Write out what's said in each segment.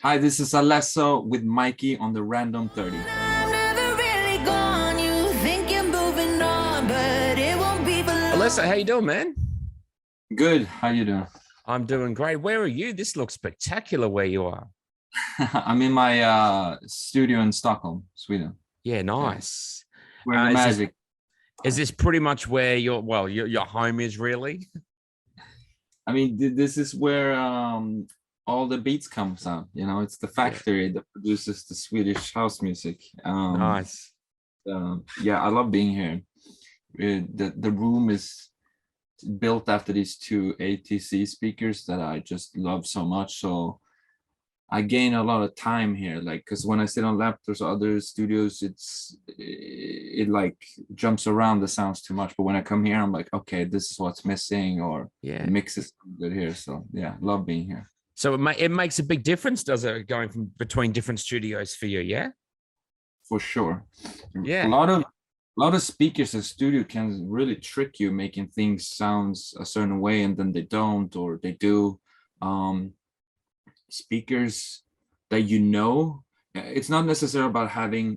Hi, this is Alesso with Mikey on the Random 30. Never really gone. You think you're moving on, but it won't be for long. Alyssa, how you doing, man? Good. How you doing? I'm doing great. Where are you? This looks spectacular where you are. I'm in my studio in Stockholm, Sweden. Yeah, Yeah, nice. where the Is this magic. is this pretty much where your home is really? I mean, this is where all the beats comes out. It's the Yeah, factory that produces the Swedish house music. nice. Yeah, I love being here. The room is built after these two ATC speakers that I just love so much. So I gain a lot of time here, like, because when I sit on laptops or other studios, it like jumps around the sounds too much. But when I come here, I'm like, okay, this is what's missing, or the Yeah. mix is good here. So yeah, love being here So it makes a big difference, does it, going from between different studios for you? Yeah. for sure. A Yeah. lot of speakers in studio can really trick you, making things sounds a certain way and then they don't, or they do. Um, Speakers that it's not necessarily about having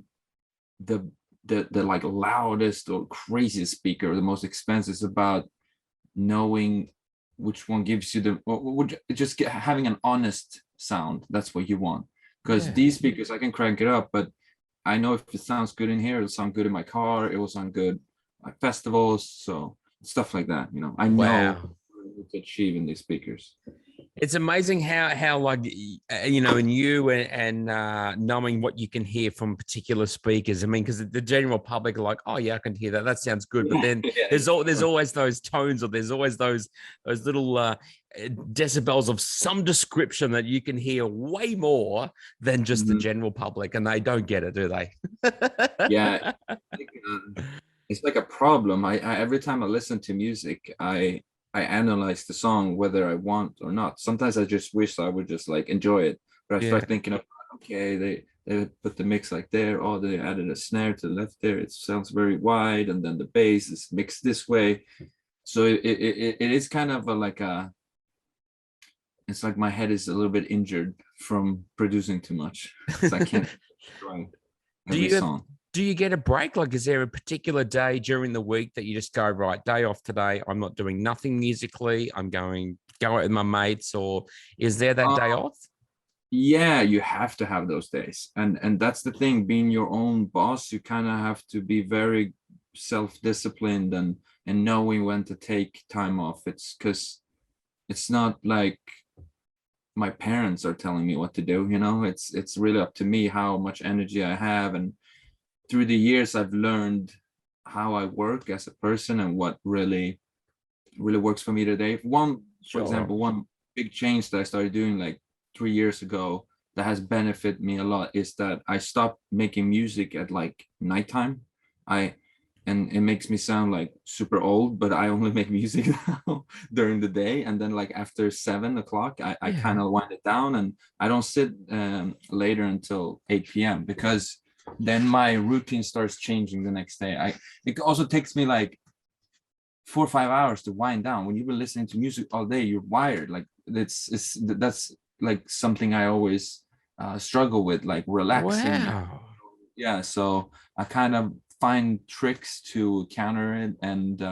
the the like loudest or craziest speaker or the most expensive. It's about knowing which one gives you just having an honest sound. That's what you want, because Yeah. these speakers I can crank it up, but I know if it sounds good in here, it'll sound good in my car, it will sound good at festivals, so stuff like that. I know Wow. what to achieve in these speakers. It's amazing how like in you and knowing what you can hear from particular speakers. I mean, because the general public are like, oh yeah, I can hear that. That sounds good. But Yeah, then yeah, there's always those tones, or there's always those little decibels of some description that you can hear way more than just the Mhm. general public, and they don't get it, do they? Yeah, it's like a problem. I every time I listen to music, I analyze the song whether I want or not. Sometimes I just wish I would just like enjoy it, but I Yeah. start thinking of, okay, they put the mix like there, or they added a snare to the left there. It sounds very wide, and then the bass is mixed this way. So it is kind of like it's like my head is a little bit injured from producing too much because I can't enjoy Do every you have song. do you get a break? Like, is there a particular day during the week that you just go, right, day off today? I'm not doing nothing musically. I'm going go out with my mates, or is there that day off? Yeah, you have to have those days, and that's the thing. Being your own boss, you kind of have to be very self-disciplined and knowing when to take time off. It's because it's not like my parents are telling me what to do. It's really up to me how much energy I have, and through the years I've learned how I work as a person and what really works for me today. For Sure. example, one big change that I started doing like 3 years ago that has benefited me a lot is that I stopped making music at like nighttime. I and it makes me sound like super old, but I only make music now during the day. And then like after 7 o'clock, I kind Yeah. of wind it down and I don't sit later until 8 p.m. because then my routine starts changing the next day. It also takes me like 4 or 5 hours to wind down. When you've been listening to music all day, you're wired. Like that's like something I always struggle with, like relaxing. Wow. Yeah, so I kind of find tricks to counter it, and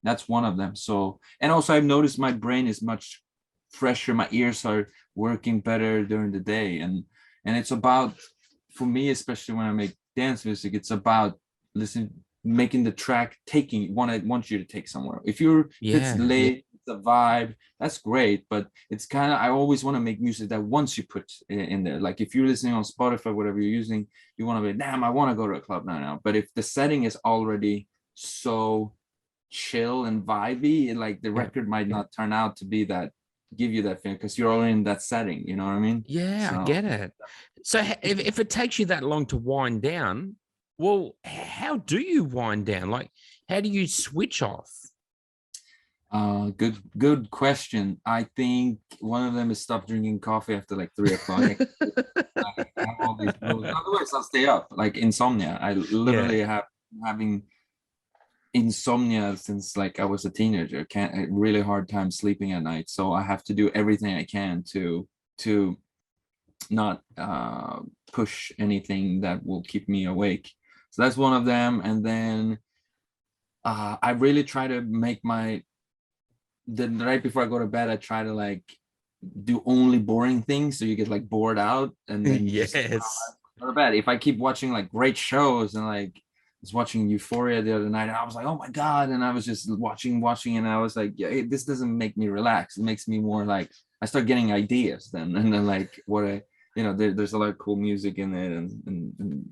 that's one of them. So, and also I've noticed my brain is much fresher. My ears are working better during the day, and it's about, for me, especially when I make dance music, it's about listening, making the track taking one. I want you to take somewhere. If it's Yeah. late, it's a vibe, that's great. But it's kind of, I always want to make music that once you put in there, like if you're listening on Spotify, whatever you're using, you want to be, damn, I want to go to a club now. But if the setting is already so chill and vibey, like the Yeah. record might not turn out to be that, give you that feeling, because you're already in that setting. You know what I mean? Yeah, I So get it. So if it takes you that long to wind down, well, how do you wind down? Like, how do you switch off? good question. I think one of them is stop drinking coffee after like 3 o'clock. I have all these rules. Otherwise, I'll stay up. Like insomnia. I Yeah. literally have having insomnia since like I was a teenager. Can't a really hard time sleeping at night. So I have to do everything I can to not push anything that will keep me awake. So that's one of them. And then I really try to make the night before I go to bed, I try to like do only boring things, so you get like bored out, and then you just Yes. go to bed. If I keep watching like great shows, and like I was watching Euphoria the other night, and I was like, oh my god, and I was just watching, and I was like, yeah, this doesn't make me relax. It makes me more like I start getting ideas then, and then like what I, there's a lot of cool music in it,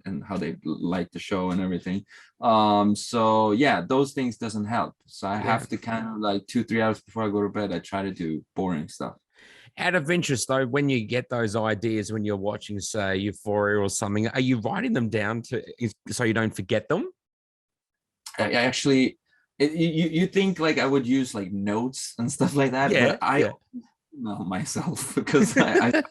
and how they like the show and everything. So yeah, those things doesn't help, so I Yeah. have to kind of like 2-3 hours before I go to bed, I try to do boring stuff. Out of interest, though, when you get those ideas when you're watching, say, Euphoria or something, are you writing them down so you don't forget them? I actually, you think like I would use like notes and stuff like that, Yeah, but I yeah. know myself because yeah,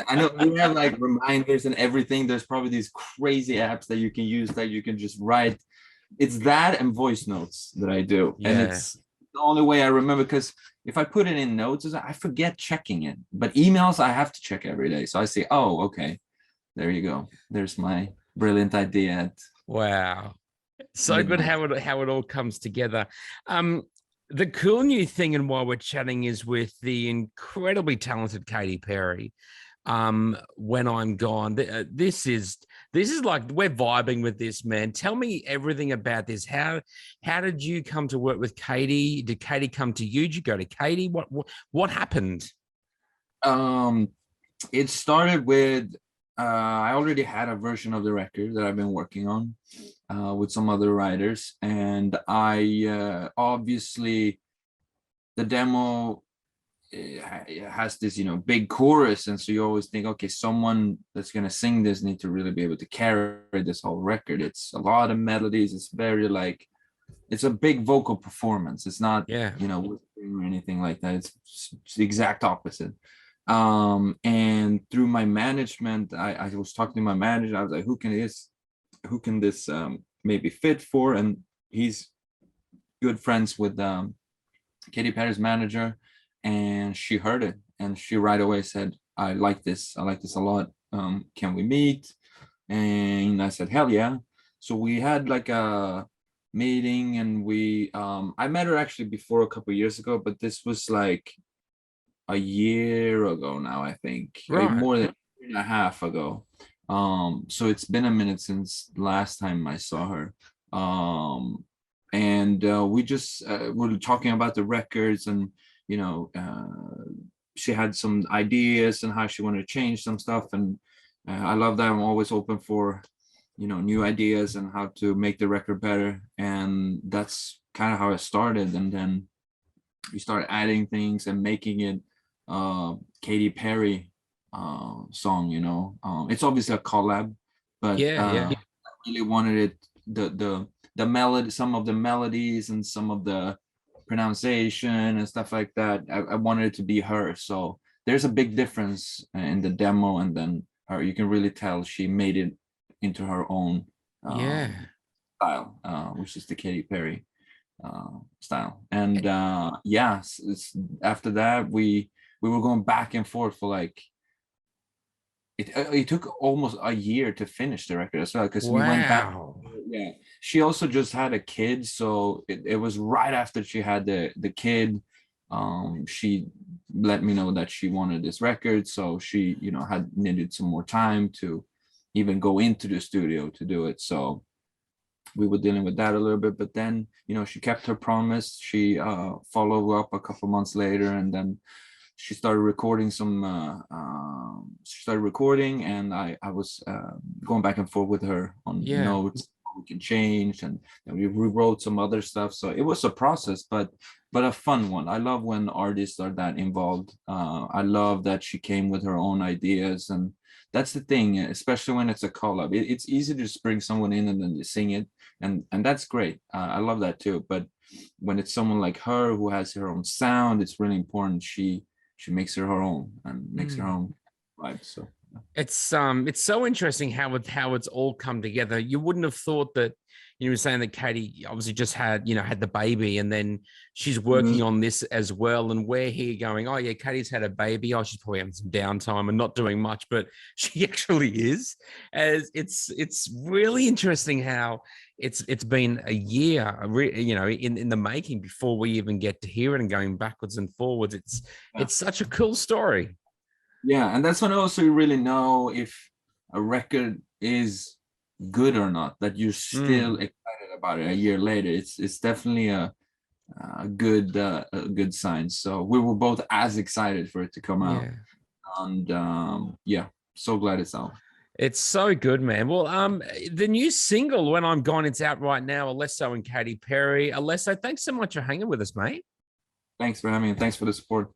I know we have like reminders and everything. There's probably these crazy apps that you can use that you can just write. It's that and voice notes that I do, and Yeah. it's the only way I remember, because if I put it in notes, I forget checking it. But emails I have to check every day, so I say, oh, okay, there you go. There's my brilliant idea at Wow. So good midnight. how it all comes together. Um, the cool new thing, and while we're chatting, is with the incredibly talented Katy Perry. When I'm gone, this is like we're vibing with this, man. Tell me everything about this. How did you come to work with Katy? Did Katy come to you? Did you go to Katy? What happened? Um, it started with I already had a version of the record that I've been working on with some other writers, and I obviously the demo it has this big chorus, and so you always think, okay, someone that's going to sing this need to really be able to carry this whole record. It's a lot of melodies. It's very like it's a big vocal performance. It's not Yeah. whispering or anything like that. It's the exact opposite. And through my management, I was talking to my manager. I was like, who can this maybe fit for? And he's good friends with Katy Perry's manager, and she heard it, and she right away said, I like this a lot. Can we meet? And I said, hell yeah. So we had like a meeting, and we I met her actually before a couple of years ago, but this was like a year ago now, I think, Right. more than a year and a half ago. So it's been a minute since last time I saw her. And we just were talking about the records, and you know, she had some ideas and how she wanted to change some stuff, and I love that I'm always open for new ideas and how to make the record better, and that's kind of how it started. And then we started adding things and making it Katy Perry song. It's obviously a collab, but Yeah, yeah. I really wanted it the melody, some of the melodies and some of the pronunciation and stuff like that. I wanted it to be her. So there's a big difference in the demo, and then her. You can really tell she made it into her own Yeah. style, which is the Katy Perry style. And yeah, after that we were going back and forth for like it took almost a year to finish the record as well, because we went back. Wow. Yeah, she also just had a kid, so it was right after she had the kid. She let me know that she wanted this record, so she had needed some more time to even go into the studio to do it. So we were dealing with that a little bit, but then she kept her promise. She followed up a couple months later, and then she started recording she started recording, and I was going back and forth with her on Yeah. notes we can change, and we rewrote some other stuff. So it was a process, but a fun one. I love when artists are that involved. I love that she came with her own ideas, and that's the thing, especially when it's a collab. It's easy to just bring someone in and then they sing it, and that's great. I love that too. But when it's someone like her who has her own sound, it's really important she makes her own and makes her own vibe. So It's so interesting how it's all come together. You wouldn't have thought that, you were saying that Katy obviously just had, had the baby, and then she's Mm-hmm. working on this as well. And we're here going, oh yeah, Katy's had a baby. Oh, she's probably having some downtime and not doing much, but she actually is. As it's really interesting how it's been a year, in the making before we even get to hear it, and going backwards and forwards. It's such a cool story. Yeah, and that's when also you really know if a record is good or not, that you're still excited about it a year later. It's definitely a good sign. So we were both as excited for it to come out, Yeah. and yeah, so glad it's out. It's so good, man. Well, the new single, When I'm Gone, it's out right now. Alesso and Katy Perry. Alesso, thanks so much for hanging with us, mate. Thanks for having me, and thanks for the support.